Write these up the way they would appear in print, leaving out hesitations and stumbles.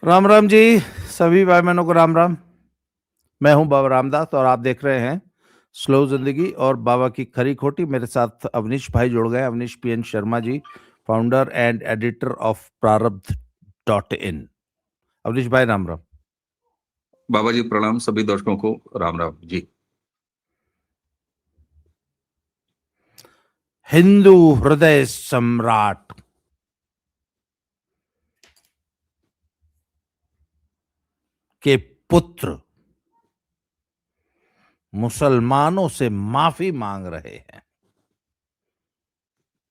राम राम जी। सभी भाई बहनों को राम राम। मैं हूं बाबा रामदास और आप देख रहे हैं स्लो जिंदगी और बाबा की खरी खोटी। मेरे साथ अवनीश भाई जुड़ गए। Avneesh PN Sharma ji, founder and editor of प्रारब्ध.in। अवनीश भाई राम राम। बाबा जी प्रणाम, सभी दर्शकों को राम राम जी। हिंदू हृदय सम्राट के पुत्र मुसलमानों से माफी मांग रहे हैं।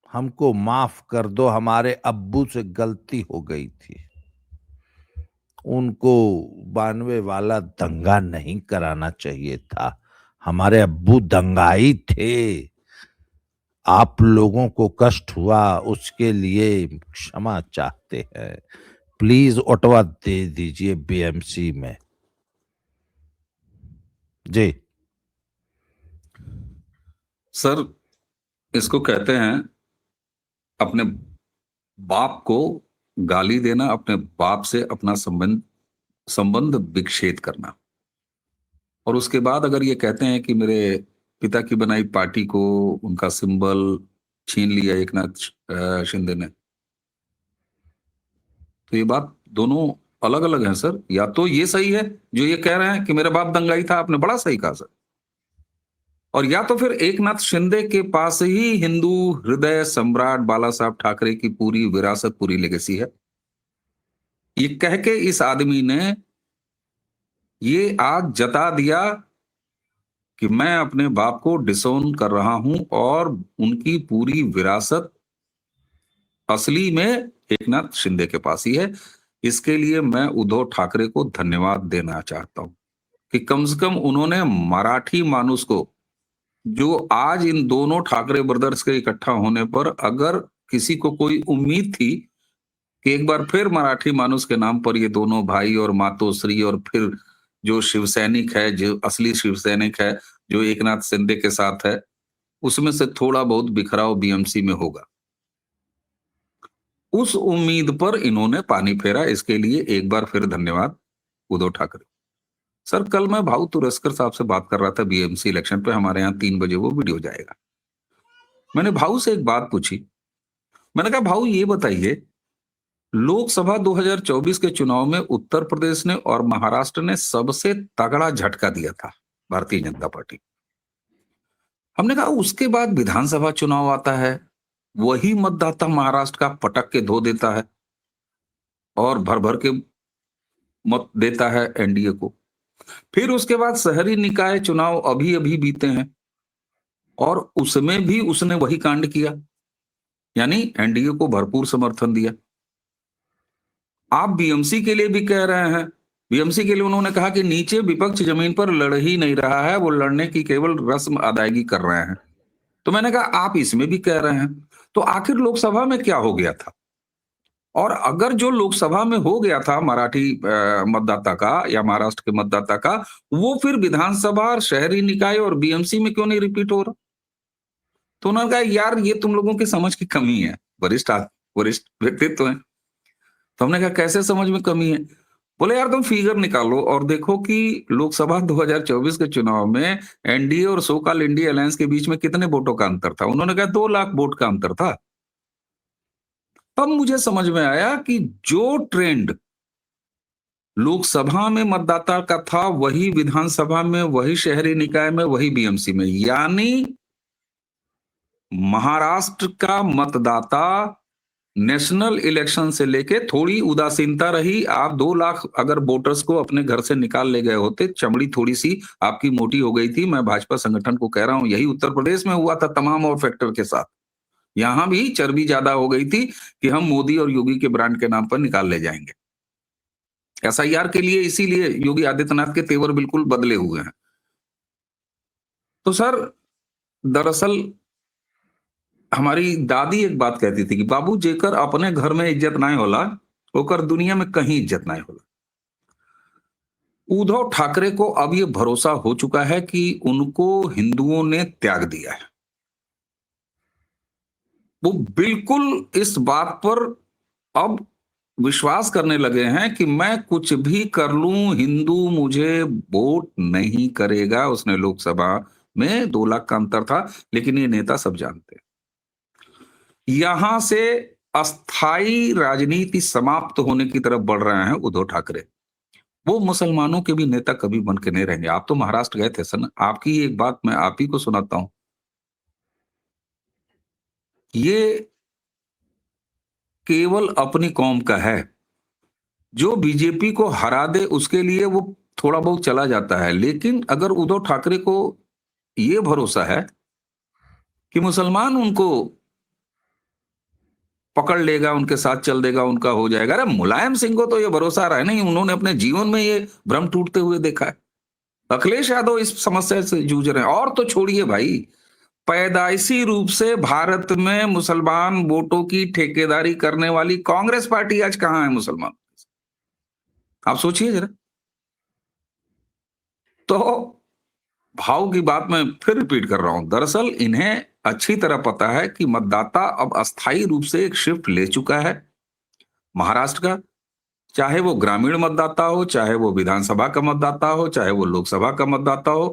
हमको माफ कर दो, हमारे अब्बू से गलती हो गई थी। उनको 92 वाला दंगा नहीं कराना चाहिए था। हमारे अब्बू दंगाई थे। आप लोगों को कष्ट हुआ, उसके लिए क्षमा चाहते हैं। प्लीज ओटवा दे दीजिए बीएमसी में। जी। सर, इसको कहते हैं अपने बाप को गाली देना, अपने बाप से अपना संबंध संबंध विच्छेद करना। और उसके बाद अगर ये कहते हैं कि मेरे पिता की बनाई पार्टी को, उनका सिंबल छीन लिया एक नाथ शिंदे ने, तो ये बात दोनों अलग अलग हैं सर। या तो ये सही है जो ये कह रहे हैं कि मेरा बाप दंगाई था, आपने बड़ा सही कहा सर। और या तो फिर एक नाथ शिंदे के पास ही हिंदू हृदय सम्राट बाला साहब ठाकरे की पूरी विरासत, पूरी लेगेसी है। ये कह के इस आदमी ने ये आज जता दिया कि मैं अपने बाप को डिसोन कर रहा हूं और उनकी पूरी विरासत असली में एकनाथ शिंदे के पास ही है। इसके लिए मैं उद्धव ठाकरे को धन्यवाद देना चाहता हूं कि कम से कम उन्होंने मराठी मानुस को, जो आज इन दोनों ठाकरे ब्रदर्स के इकट्ठा होने पर अगर किसी को कोई उम्मीद थी कि एक बार फिर मराठी मानुस के नाम पर ये दोनों भाई और मातोश्री और फिर जो शिव सैनिक है, जो असली शिव सैनिक है, जो एकनाथ शिंदे के साथ है, उसमें से थोड़ा बहुत बिखराव बीएमसी में होगा, उस उम्मीद पर इन्होंने पानी फेरा। इसके लिए एक बार फिर धन्यवाद उद्धव ठाकरे। सर, कल मैं भाऊ तुरस्कर साहब से बात कर रहा था बीएमसी इलेक्शन पे, हमारे यहाँ 3 बजे वो वीडियो जाएगा। मैंने भाऊ से एक बात पूछी। मैंने कहा भाऊ ये बताइए, लोकसभा 2024 के चुनाव में उत्तर प्रदेश ने और महाराष्ट्र ने सबसे तगड़ा झटका दिया था भारतीय जनता पार्टी। हमने कहा उसके बाद विधानसभा चुनाव आता है, वही मतदाता महाराष्ट्र का पटक के धो देता है और भर भर के मत देता है एनडीए को। फिर उसके बाद शहरी निकाय चुनाव अभी अभी बीते हैं और उसमें भी उसने वही कांड किया, यानी एनडीए को भरपूर समर्थन दिया। आप बीएमसी के लिए भी कह रहे हैं। बीएमसी के लिए उन्होंने कहा कि नीचे विपक्ष जमीन पर लड़ ही नहीं रहा है, वो लड़ने की केवल रस्म अदायगी कर रहे हैं। तो मैंने कहा आप इसमें भी कह रहे हैं, तो आखिर लोकसभा में क्या हो गया था? और अगर जो लोकसभा में हो गया था मराठी मतदाता का या महाराष्ट्र के मतदाता का, वो फिर विधानसभा और शहरी निकाय और बीएमसी में क्यों नहीं रिपीट हो रहा? तो उन्होंने कहा यार ये तुम लोगों की समझ की कमी है। वरिष्ठ व्यक्तित्व है। तो हमने कहा कैसे समझ में कमी है? बोले यार तुम फिगर निकालो और देखो कि लोकसभा 2024 के चुनाव में एनडीए और सो कॉल्ड इंडिया अलायंस के बीच में कितने वोटों का अंतर था। उन्होंने कहा 2 लाख वोट का अंतर था। तब मुझे समझ में आया कि जो ट्रेंड लोकसभा में मतदाता का था, वही विधानसभा में, वही शहरी निकाय में, वही बीएमसी में। यानी महाराष्ट्र का मतदाता नेशनल इलेक्शन से लेके थोड़ी उदासीनता रही। आप 2 लाख अगर वोटर्स को अपने घर से निकाल ले गए होते, चमड़ी थोड़ी सी आपकी मोटी हो गई थी। मैं भाजपा संगठन को कह रहा हूं, यही उत्तर प्रदेश में हुआ था तमाम और फैक्टर के साथ। यहां भी चर्बी ज्यादा हो गई थी कि हम मोदी और योगी के ब्रांड के नाम पर निकाल ले जाएंगे एसआईआर के लिए। इसीलिए योगी आदित्यनाथ के तेवर बिल्कुल बदले हुए हैं। तो सर, दरअसल हमारी दादी एक बात कहती थी कि बाबू जेकर अपने घर में इज्जत ना होला, ओकर दुनिया में कहीं इज्जत ना होला। उद्धव ठाकरे को अब ये भरोसा हो चुका है कि उनको हिंदुओं ने त्याग दिया है। वो बिल्कुल इस बात पर अब विश्वास करने लगे हैं कि मैं कुछ भी कर लूं, हिंदू मुझे वोट नहीं करेगा। उसने लोकसभा में 2 लाख का अंतर था, लेकिन ये नेता सब जानते हैं। यहां से अस्थाई राजनीति समाप्त होने की तरफ बढ़ रहे हैं उद्धव ठाकरे। वो मुसलमानों के भी नेता कभी बन के नहीं रहेंगे। आप तो महाराष्ट्र गए थे सन, आपकी एक बात मैं आप ही को सुनाता हूं। ये केवल अपनी कौम का है। जो बीजेपी को हरा दे उसके लिए वो थोड़ा बहुत चला जाता है, लेकिन अगर उद्धव ठाकरे को ये भरोसा है कि मुसलमान उनको पकड़ लेगा, उनके साथ चल देगा, उनका हो जाएगा। अरे मुलायम सिंह को तो ये भरोसा रहा है नहीं, उन्होंने अपने जीवन में ये भ्रम टूटते हुए देखा है। अखिलेश यादव इस समस्या से जूझ रहे हैं। और तो छोड़िए भाई, पैदाइशी रूप से भारत में मुसलमान वोटों की ठेकेदारी करने वाली कांग्रेस पार्टी आज कहां है मुसलमान? आप सोचिए जरा। तो भाव की बात मैं फिर रिपीट कर रहा हूं। दरअसल इन्हें अच्छी तरह पता है कि मतदाता अब अस्थायी रूप से एक शिफ्ट ले चुका है महाराष्ट्र का। चाहे वो ग्रामीण मतदाता हो, चाहे वो विधानसभा का मतदाता हो, चाहे वो लोकसभा का मतदाता हो।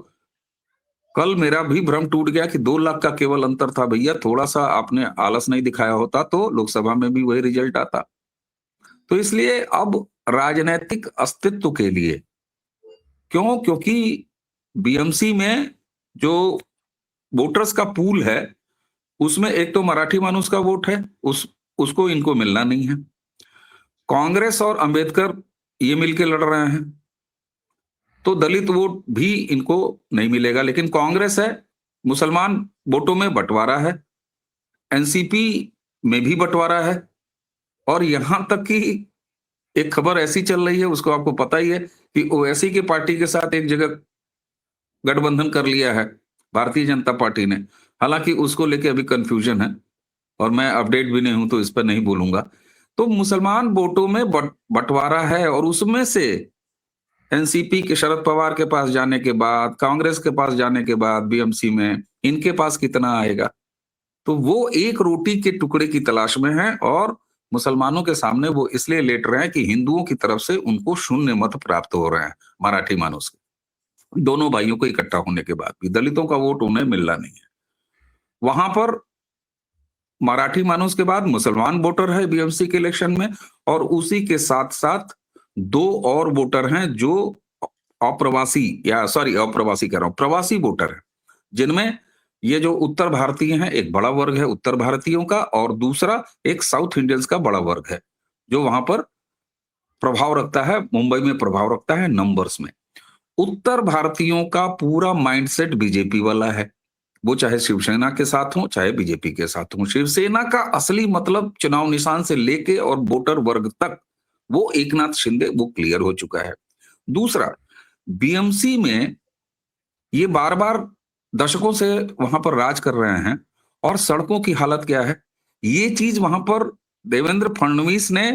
कल मेरा भी भ्रम टूट गया कि 2 लाख का केवल अंतर था। भैया थोड़ा सा आपने आलस नहीं दिखाया होता तो लोकसभा में भी वही रिजल्ट आता। तो इसलिए अब राजनीतिक अस्तित्व के लिए, क्यों? क्योंकि बीएमसी में जो वोटर्स का पूल है उसमें एक तो मराठी मानुस का वोट है, उसको इनको मिलना नहीं है। कांग्रेस और अंबेडकर ये मिलके लड़ रहे हैं, तो दलित वोट भी इनको नहीं मिलेगा। लेकिन कांग्रेस है, मुसलमान वोटों में बंटवारा है, एनसीपी में भी बंटवारा है। और यहां तक कि एक खबर ऐसी चल रही है, उसको आपको पता ही है कि ओवैसी की पार्टी के साथ एक जगह गठबंधन कर लिया है भारतीय जनता पार्टी ने। हालांकि उसको लेके अभी कंफ्यूजन है और मैं अपडेट भी नहीं हूं तो इस पर नहीं बोलूंगा। तो मुसलमान वोटों में बंटवारा है, और उसमें से एनसीपी के शरद पवार के पास जाने के बाद, कांग्रेस के पास जाने के बाद बीएमसी में इनके पास कितना आएगा? तो वो एक रोटी के टुकड़े की तलाश में है, और मुसलमानों के सामने वो इसलिए लेट रहे हैं कि हिंदुओं की तरफ से उनको शून्य मत प्राप्त हो रहे हैं मराठी मानुस के। दोनों भाइयों को इकट्ठा होने के बाद भी दलितों का वोट उन्हें मिलना नहीं है। वहां पर मराठी मानुस के बाद मुसलमान वोटर है बीएमसी के इलेक्शन में, और उसी के साथ साथ 2 और वोटर हैं जो अप्रवासी, या सॉरी अप्रवासी कह रहा हूं, प्रवासी वोटर है, जिनमें ये जो उत्तर भारतीय हैं, एक बड़ा वर्ग है उत्तर भारतीयों का, और दूसरा एक साउथ इंडियंस का बड़ा वर्ग है जो वहां पर प्रभाव रखता है, मुंबई में प्रभाव रखता है नंबर्स में। उत्तर भारतीयों का पूरा माइंडसेट बीजेपी वाला है, वो चाहे शिवसेना के साथ हो चाहे बीजेपी के साथ हो। शिवसेना का असली मतलब चुनाव निशान से लेके और वोटर वर्ग तक वो एकनाथ शिंदे, वो क्लियर हो चुका है। दूसरा, बीएमसी में ये बार बार दशकों से वहां पर राज कर रहे हैं, और सड़कों की हालत क्या है, ये चीज वहां पर देवेंद्र फडणवीस ने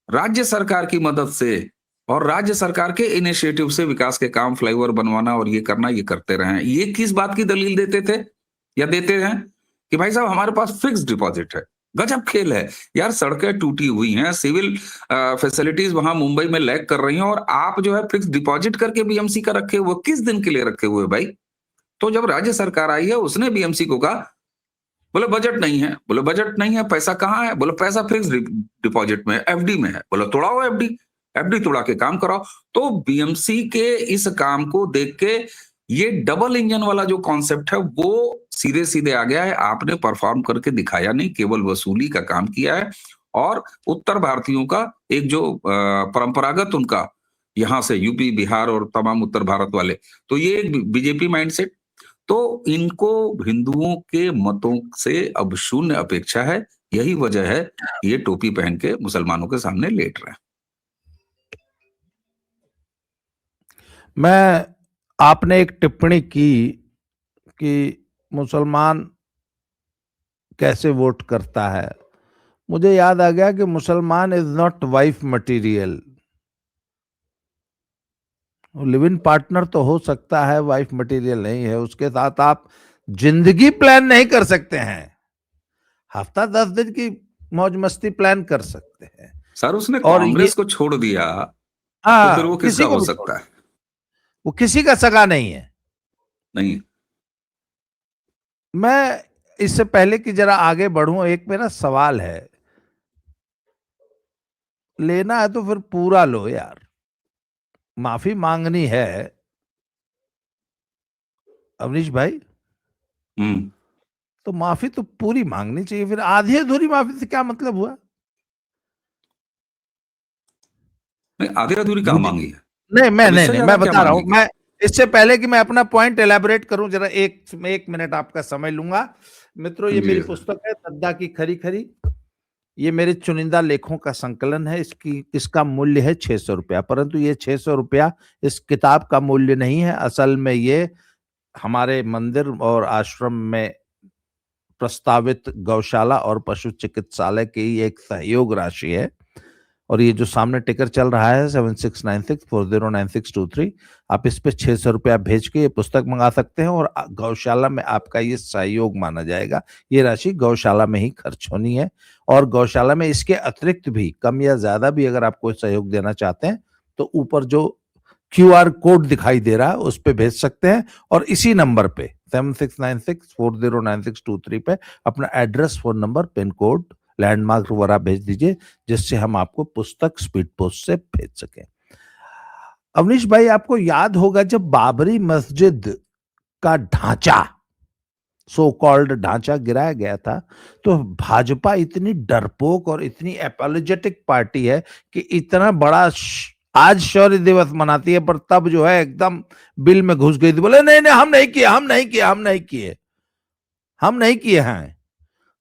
राज्य सरकार की मदद से और राज्य सरकार के इनिशिएटिव से विकास के काम, फ्लाईओवर बनवाना और ये करना, ये करते रहे हैं। ये किस बात की दलील देते थे या देते हैं कि भाई साहब हमारे पास फिक्स डिपॉजिट है। गजब खेल है यार, सड़कें टूटी हुई हैं, सिविल फैसिलिटीज वहां मुंबई में लैग कर रही हैं, और आप जो है फिक्स डिपॉजिट करके बीएमसी का रखे हुए, किस दिन के लिए रखे हुए भाई? तो जब राज्य सरकार आई है उसने बीएमसी को कहा, बोले बजट नहीं है, बोले बजट नहीं है, पैसा कहाँ है? बोले पैसा फिक्स डिपॉजिट में, एफडी में है। बोले तोड़ाओ एफडी, एफडी तोड़ा के काम कराओ। तो बीएमसी के इस काम को देख के ये डबल इंजन वाला जो कॉन्सेप्ट है वो सीधे सीधे आ गया है। आपने परफॉर्म करके दिखाया नहीं, केवल वसूली का काम किया है। और उत्तर भारतीयों का एक जो परंपरागत उनका यहां से यूपी, बिहार और तमाम उत्तर भारत वाले, तो ये एक बीजेपी माइंडसेट। तो इनको हिंदुओं के मतों से अब शून्य अपेक्षा है। यही वजह है ये टोपी पहन के मुसलमानों के सामने लेट रहे हैं। मैं, आपने एक टिप्पणी की कि मुसलमान कैसे वोट करता है, मुझे याद आ गया कि मुसलमान is not wife material. Live in partner तो हो सकता है, वाइफ मटेरियल नहीं है। उसके साथ आप जिंदगी प्लान नहीं कर सकते हैं, हफ्ता 10 दिन की मौज मस्ती प्लान कर सकते हैं, सर उसने और ये कांग्रेस को छोड़ दिया तो फिर वो किसी किसका को हो भी छोड़, सकता है? वो किसी का सगा नहीं है। नहीं। मैं इससे पहले कि जरा आगे बढ़ूं, एक मेरा सवाल है, लेना है तो फिर पूरा लो यार, माफी मांगनी है अवनीश भाई, हम्म। तो माफी तो पूरी मांगनी चाहिए, फिर आधी अधूरी माफी से क्या मतलब हुआ? नहीं, आधी अधूरी कहाँ मुझे मांगी है? नहीं, मैं अब नहीं इससे नहीं ज्यादा मैं क्या बता रहा हूं, मांगेगी? मैं इससे पहले कि मैं अपना पॉइंट एलैबोरेट करूं, जरा एक मिनट आपका समय लूंगा। मित्रों, ये जी मेरी सर। पुस्तक है गद्दा की खरी खरी, ये मेरे चुनिंदा लेखों का संकलन है। इसका मूल्य है 600 रुपया, परंतु ये 600 रुपया इस किताब का मूल्य नहीं है। असल में ये हमारे मंदिर और आश्रम में प्रस्तावित गौशाला और पशु चिकित्सालय की एक सहयोग राशि है। और ये जो सामने टिकर चल रहा है 7696409623, आप इस पे 600 रुपया भेज के ये पुस्तक मंगा सकते हैं, और गौशाला में आपका ये सहयोग माना जाएगा। ये राशि गौशाला में ही खर्च होनी है, और गौशाला में इसके अतिरिक्त भी कम या ज्यादा भी अगर आप कोई सहयोग देना चाहते हैं तो ऊपर जो क्यूआर कोड दिखाई दे रहा है उस पे भेज सकते हैं, और इसी नंबर पे 7696409623 पे अपना address, phone number, pin code, landmark वगैरह भेज दीजिए, जिससे हम आपको पुस्तक स्पीड पोस्ट से भेज सकें। अवनीश भाई, आपको याद होगा जब बाबरी मस्जिद का ढांचा, सो कॉल्ड ढांचा गिराया गया था, तो भाजपा इतनी डरपोक और इतनी एपोलोजेटिक पार्टी है कि इतना बड़ा आज शौर्य दिवस मनाती है, पर तब जो है एकदम बिल में घुस गई थी, बोले नहीं नहीं हम नहीं किए, हम नहीं किए, हम नहीं किए, हम नहीं किए हैं।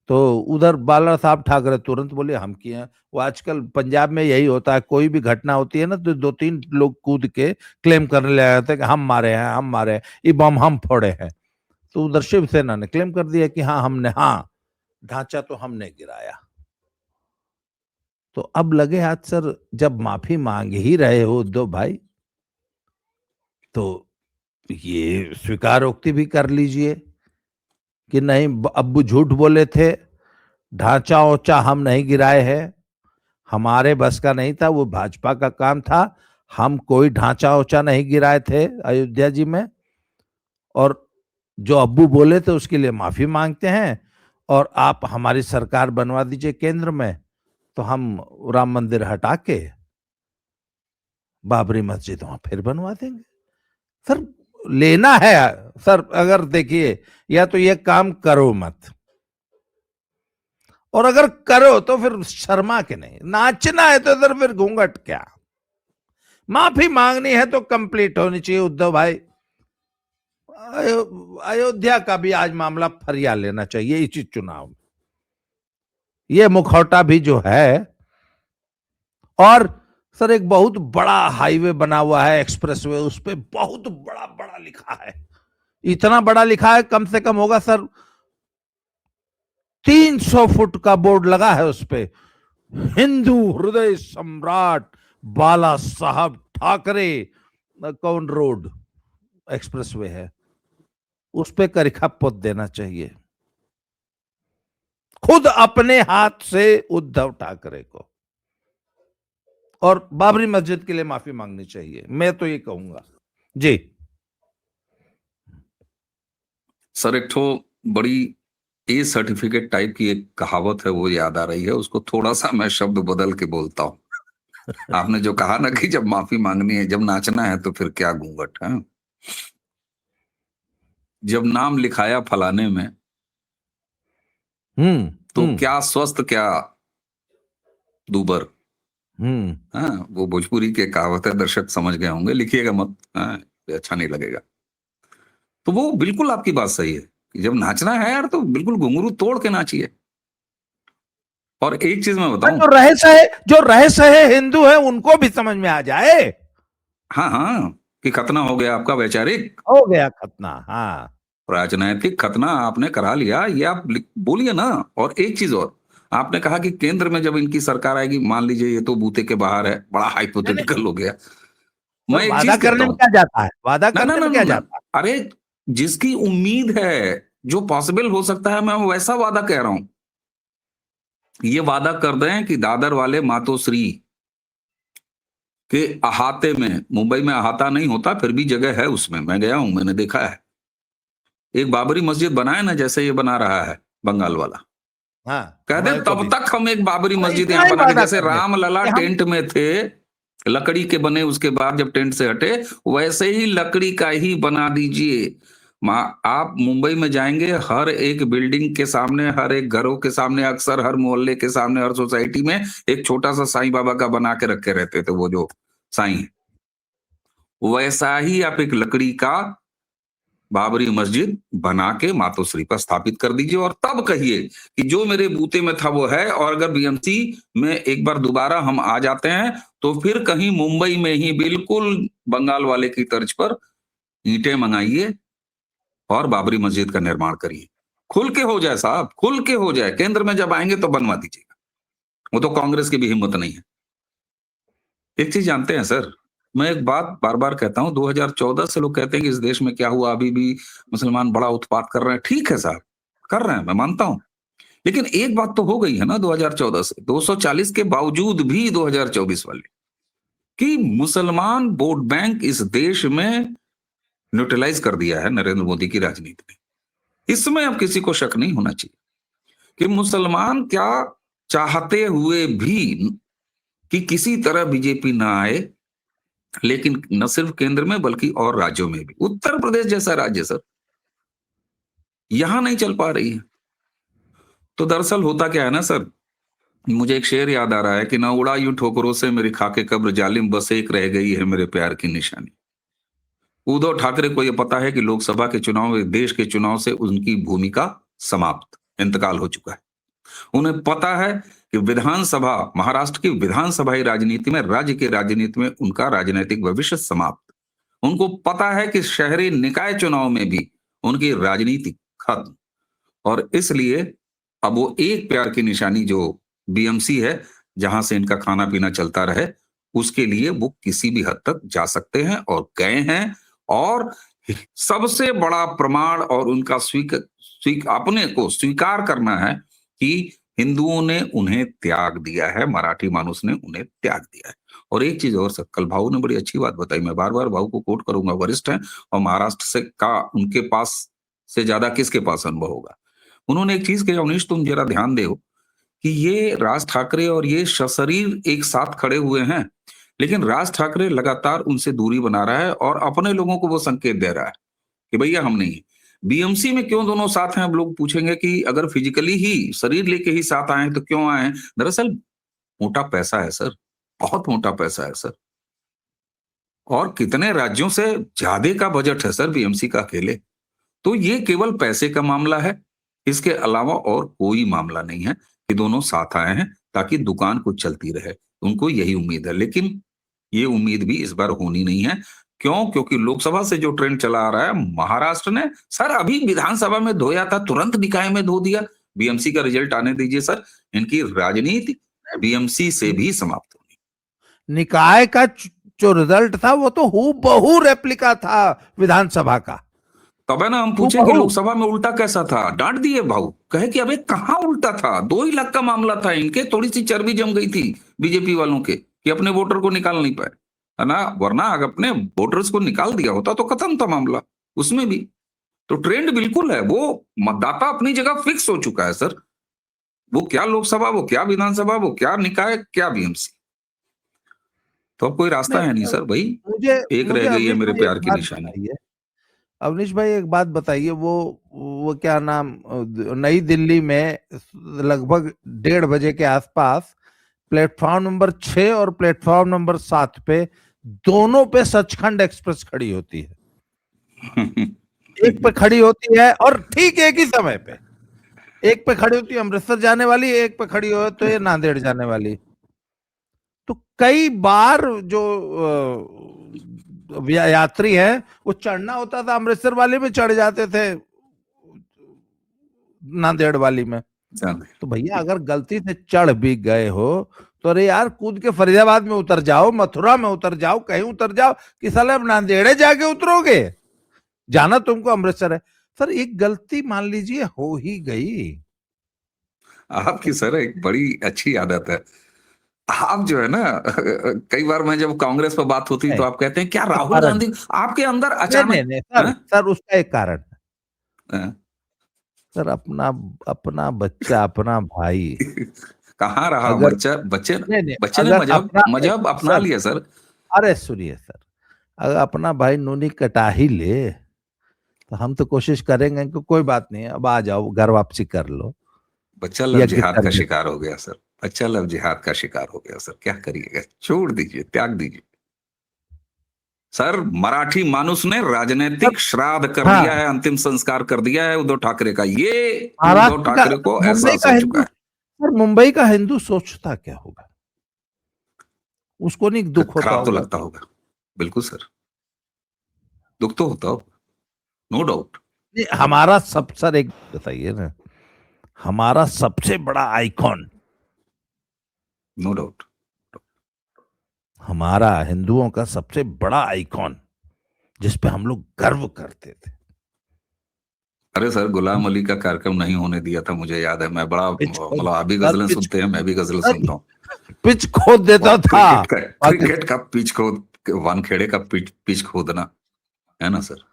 तो उधर बाला साहब ठाकरे तुरंत बोले हम किए हैं। वो आजकल पंजाब में यही होता है, कोई भी घटना होती है ना तो दो तीन लोग कूद के क्लेम करने लगे जाते हैं कि हम मारे हैं, हम मारे हैं, ये बम हम फोड़े हैं। तो उधर शिवसेना ने क्लेम कर दिया कि हाँ हमने, हाँ ढांचा तो हमने गिराया। तो अब लगे हाथ सर, जब माफी मांग ही रहे हो उद्धव भाई, तो ये स्वीकारोक्ति भी कर लीजिए कि नहीं, अब्बू झूठ बोले थे, ढांचा ओचा हम नहीं गिराए हैं, हमारे बस का नहीं था, वो भाजपा का काम था, हम कोई ढांचा ओचा नहीं गिराए थे अयोध्या जी में, और जो अब्बू बोले थे उसके लिए माफी मांगते हैं, और आप हमारी सरकार बनवा दीजिए केंद्र में, तो हम राम मंदिर हटा के बाबरी मस्जिद वहां फिर बनवा देंगे। सर लेना है सर, अगर देखिए, या तो ये काम करो मत, और अगर करो तो फिर शर्मा के नहीं, नाचना है तो इधर फिर घूंघट क्या, माफी मांगनी है तो कंप्लीट होनी चाहिए उद्धव भाई। अयोध्या का भी आज मामला फरिया लेना चाहिए इसी चुनाव में, ये मुखौटा भी जो है। और सर एक बहुत बड़ा हाईवे बना हुआ है, एक्सप्रेसवे, उस पे बहुत बड़ा बड़ा लिखा है, इतना बड़ा लिखा है, कम से कम होगा सर 300 फुट का बोर्ड लगा है उस पे, हिंदू हृदय सम्राट बाला साहब ठाकरे कौन रोड एक्सप्रेसवे है, उस पे करिखा पोत देना चाहिए खुद अपने हाथ से उद्धव ठाकरे को, और बाबरी मस्जिद के लिए माफी मांगनी चाहिए, मैं तो ये कहूंगा जी। सर एक ठो बड़ी ए सर्टिफिकेट टाइप की एक कहावत है, वो याद आ रही है, उसको थोड़ा सा मैं शब्द बदल के बोलता हूँ। आपने जो कहा ना कि जब माफी मांगनी है, जब नाचना है तो फिर क्या घूंघट है। जब नाम लिखाया फलाने में, तो क्या स्वस्थ क्या दूबर। हाँ, वो भोजपुरी के कहावत है, दर्शक समझ गए होंगे, लिखिएगा मत, हाँ, ये अच्छा नहीं लगेगा। तो वो बिल्कुल आपकी बात सही है कि जब नाचना है यार तो बिल्कुल घुंघरू तोड़ के नाचिए। और एक चीज मैं बताऊं, जो रहे सहे हिंदू हैं उनको भी समझ में आ जाए, हाँ हाँ, कि खतना हो गया आपका वैचारिक, हो गया खतना, हाँ राजनैतिक खतना आपने करा लिया, ये आप बोलिए ना। और एक चीज और, आपने कहा कि केंद्र में जब इनकी सरकार आएगी, मान लीजिए ये तो बूते के बाहर है, बड़ा नहीं, नहीं, हाइपोथेटिकल हो गया। सर मैं एक वादा चीज कहता करने में हूं, क्या जाता है, वादा ना ना करने ना में ना क्या ना, जाता है। अरे जिसकी उम्मीद है, जो पॉसिबल हो सकता है, मैं वैसा वादा कह रहा हूं। ये वादा कर दें कि दादर वाले मातोश्री के अहाते में, मुंबई में अहाता नहीं होता फिर भी जगह है उसमें, मैं गया हूं, मैंने देखा है, एक बाबरी मस्जिद बनाए ना जैसे ये बना रहा है बंगाल वाला, हाँ, कह दे हमारे को तब भी। तक हम एक बाबरी अरे मस्जिद इतना यहां ही बना के, वादा जैसे कर दे राम लला कि हम, टेंट में थे लकड़ी के बने, उसके बाद जब टेंट से हटे वैसे ही लकड़ी का ही बना दीजिए। आप मुंबई में जाएंगे, हर एक बिल्डिंग के सामने, हर एक घरों के सामने, अक्सर हर मोहल्ले के सामने, हर सोसाइटी में एक छोटा सा साईं बाबा का बना के रखे रहते थे, वो जो साईं है, वैसा ही आप एक लकड़ी का बाबरी मस्जिद बना के मातोश्री पर स्थापित कर दीजिए और तब कहिए कि जो मेरे बूते में था वो है, और अगर बीएमसी में एक बार दोबारा हम आ जाते हैं तो फिर कहीं मुंबई में ही बिल्कुल बंगाल वाले की तर्ज पर ईंटें मंगाइए और बाबरी मस्जिद का निर्माण करिए। खुल के हो जाए साहब, खुल के हो जाए, केंद्र में जब आएंगे तो बनवा दीजिएगा। वो तो कांग्रेस की भी हिम्मत नहीं है। एक चीज जानते हैं सर, मैं एक बात बार बार कहता हूं, 2014 से लोग कहते हैं कि इस देश में क्या हुआ, अभी भी मुसलमान बड़ा उत्पात कर रहे हैं। ठीक है साहब, कर रहे हैं, मैं मानता हूं, लेकिन एक बात तो हो गई है ना 2014 से, 240 के बावजूद भी 2024 वाले, कि मुसलमान वोट बैंक इस देश में न्यूट्रलाइज कर दिया है नरेंद्र मोदी की राजनीति ने। इसमें अब किसी को शक नहीं होना चाहिए कि मुसलमान क्या चाहते हुए भी कि किसी तरह बीजेपी ना आए, लेकिन न सिर्फ केंद्र में बल्कि और राज्यों में भी, उत्तर प्रदेश जैसा राज्य सर, यहां नहीं चल पा रही है। तो दरअसल होता क्या है ना सर, मुझे एक शेर याद आ रहा है कि ना उड़ा यूं ठोकरों से मेरी खाके कब्र जालिम, बस एक रह गई है मेरे प्यार की निशानी। उद्धव ठाकरे को यह पता है कि लोकसभा के चुनाव में, देश के चुनाव से उनकी भूमिका समाप्त, इंतकाल हो चुका है। उन्हें पता है कि विधानसभा, महाराष्ट्र की विधानसभाई राजनीति में, राज्य की राजनीति में उनका राजनीतिक भविष्य समाप्त। उनको पता है कि शहरी निकाय चुनाव में भी उनकी राजनीति खत्म, और इसलिए अब वो एक प्यार की निशानी जो बीएमसी है, जहां से इनका खाना पीना चलता रहे, उसके लिए वो किसी भी हद तक जा सकते हैं और गए हैं। और सबसे बड़ा प्रमाण और उनका अपने को स्वीकार करना है कि हिंदुओं ने उन्हें त्याग दिया है, मराठी मानुस ने उन्हें त्याग दिया है। और एक चीज और सर, कल भाऊ ने बड़ी अच्छी बात बताई, मैं बार बार भाऊ को कोट करूंगा, वरिष्ठ हैं और महाराष्ट्र से का उनके पास से ज्यादा किसके पास अनुभव होगा। उन्होंने एक चीज कही, अवनीश तुम जरा ध्यान दो कि ये राज ठाकरे और ये सशरीर एक साथ खड़े हुए हैं, लेकिन राज ठाकरे लगातार उनसे दूरी बना रहा है और अपने लोगों को वो संकेत दे रहा है कि भैया हम नहीं। बीएमसी में क्यों दोनों साथ हैं, अब लोग पूछेंगे कि अगर फिजिकली ही शरीर लेके ही साथ आए तो क्यों आए। दरअसल मोटा पैसा है सर, बहुत मोटा पैसा है सर, और कितने राज्यों से ज्यादा का बजट है सर बीएमसी का अकेले। तो ये केवल पैसे का मामला है, इसके अलावा और कोई मामला नहीं है कि दोनों साथ आए हैं ताकि दुकान कुछ चलती रहे। उनको यही उम्मीद है, लेकिन ये उम्मीद भी इस बार होनी नहीं है। क्यों? क्योंकि लोकसभा से जो ट्रेंड चला आ रहा है, महाराष्ट्र ने सर अभी विधानसभा में धोया था, तुरंत निकाय में धो दिया। बीएमसी का रिजल्ट आने दीजिए सर, इनकी राजनीति बीएमसी से भी समाप्त होगी। निकाय का जो रिजल्ट था वो तो हूबहू रेप्लिका था विधानसभा का। तब है ना, हम पूछे कि लोकसभा में उल्टा कैसा था, डांट दिए भाऊ, कहे कि अबे कहां उल्टा था, 2 ही लाख का मामला था, इनके थोड़ी सी चर्बी जम गई थी बीजेपी वालों के कि अपने वोटर को निकाल नहीं पाए, है ना, वरना अगर अपने वोटर्स को निकाल दिया होता तो खत्म था मामला उसमें भी। तो ट्रेंड बिल्कुल है, वो मतदाता अपनी जगह फिक्स हो चुका है सर। वो क्या लोकसभा, वो क्या विधानसभा, वो क्या निकाय, क्या बीएमसी, तो अब कोई रास्ता है नहीं सर भाई, मुझे एक मुझे रह गई है अवनीश मेरे भाई प्यार एक की बात निशानी। बताइए, अवनीश भाई एक बात बताइए, वो क्या नाम, नई दिल्ली में लगभग 1:30 बजे के आसपास प्लेटफॉर्म नंबर 6 और प्लेटफॉर्म नंबर 7 पे, दोनों पे सचखंड एक्सप्रेस खड़ी होती है। एक पे खड़ी होती है और ठीक एक ही समय पे, एक पे खड़ी होती है अमृतसर जाने वाली, एक पे खड़ी हो तो ये नांदेड़ जाने वाली। तो कई बार जो यात्री हैं वो चढ़ना होता था अमृतसर वाली में, चढ़ जाते थे नांदेड़ वाली में। तो भैया अगर गलती से चढ़ भी गए हो तो अरे यार कूद के फरीदाबाद में उतर जाओ, मथुरा में उतर जाओ, कहीं उतर जाओ, कि साले अब नांदेड़े जाके उतरोगे, जाना तुमको अमृतसर है। सर एक गलती मान लीजिए हो ही गई, आपकी सर एक बड़ी अच्छी आदत है। आप जो है ना कई बार मैं जब कांग्रेस पर बात होती तो नहीं, आप कहते हैं क्या राहुल कारण गांधी आपके अंदर नहीं, नहीं, अचानक नहीं सर, हैं? सर उसका एक कारण है। हैं? सर अपना अपना बच्चा, अपना भाई कहाँ रहा अगर बच्चा बच्चे नहीं, नहीं, बच्चे ने अगर मजहब अपना नहीं, मजहब अपना सर, लिया सर। अरे सुनिए सर, अगर अपना भाई नूनी कटा ही ले तो हम तो कोशिश करेंगे कि कोई बात नहीं, अब आ जाओ, घर वापसी कर लो, बच्चा लव यज्ञ जिहाद कर का दे। शिकार हो गया सर। बच्चा लव जिहाद का शिकार हो गया सर, क्या करिएगा, छोड़ दीजिए, त्याग दीजिए। सर मराठी मानुस ने सर, राजनीतिक श्राद्ध कर हाँ, दिया है, अंतिम संस्कार कर दिया है उद्धव ठाकरे का। ये उद्धव महाराष्ट्र का, ठाकरे को मुंबई एहसास का हो चुका हिंदू, है। सर मुंबई का हिंदू सोचता क्या होगा? उसको नहीं दुख होता खराब तो होगा? लगता होगा, बिल्कुल सर, दुख तो होता हो, नो डाउट। नहीं, हमारा सब, सर एक बताइए ना, हमारा सबसे बड़ा आइकॉन, नो डाउट। हमारा हिंदुओं का सबसे बड़ा आइकॉन जिस पे हम लोग गर्व करते थे, अरे सर गुलाम अली का कार्यक्रम नहीं होने दिया था, मुझे याद है। मैं बड़ा पिच खोद, मतलब आप भी सर गजलें पिच, सुनते हैं, मैं भी गजलें सर सुनता हूँ। पिच खोद देता और था क्रिकेट का पिच खोद, वानखेड़े का पिच खोदना, है ना सर।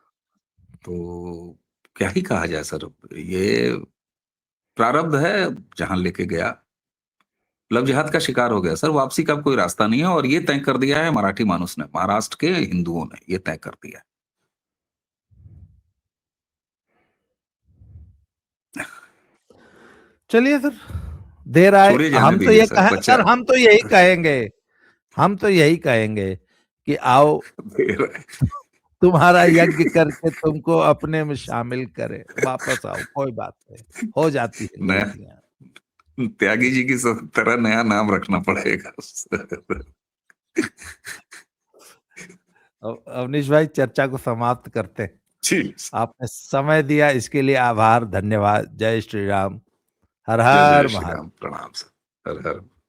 तो क्या ही कहा जाए सर, ये प्रारब्ध है जहां लेके गया। लव जिहाद का शिकार हो गया सर, वापसी का अब कोई रास्ता नहीं है। और ये तय कर दिया है मराठी मानुस ने, महाराष्ट्र के हिंदुओं ने ये तय कर दिया है। चलिए सर, देर आए, छोड़िए, जाने हम तो दीजिए ये सर, कहें बच्चा सर, हम तो यही कहेंगे, हम तो यही कहेंगे कि आओ, तुम्हारा यज्ञ करके तुमको अपने में शामिल करे, वापस आओ, कोई बात नहीं, हो जाती है नया गलतियां। त्यागी जी की तरह नया नाम रखना पड़ेगा। अवनीश भाई, चर्चा को समाप्त करते हैं। जी, आपने समय दिया, इसके लिए आभार, धन्यवाद। जय श्री राम, हर जय हर श्री महादेव। राम, प्रणाम सर, हर हर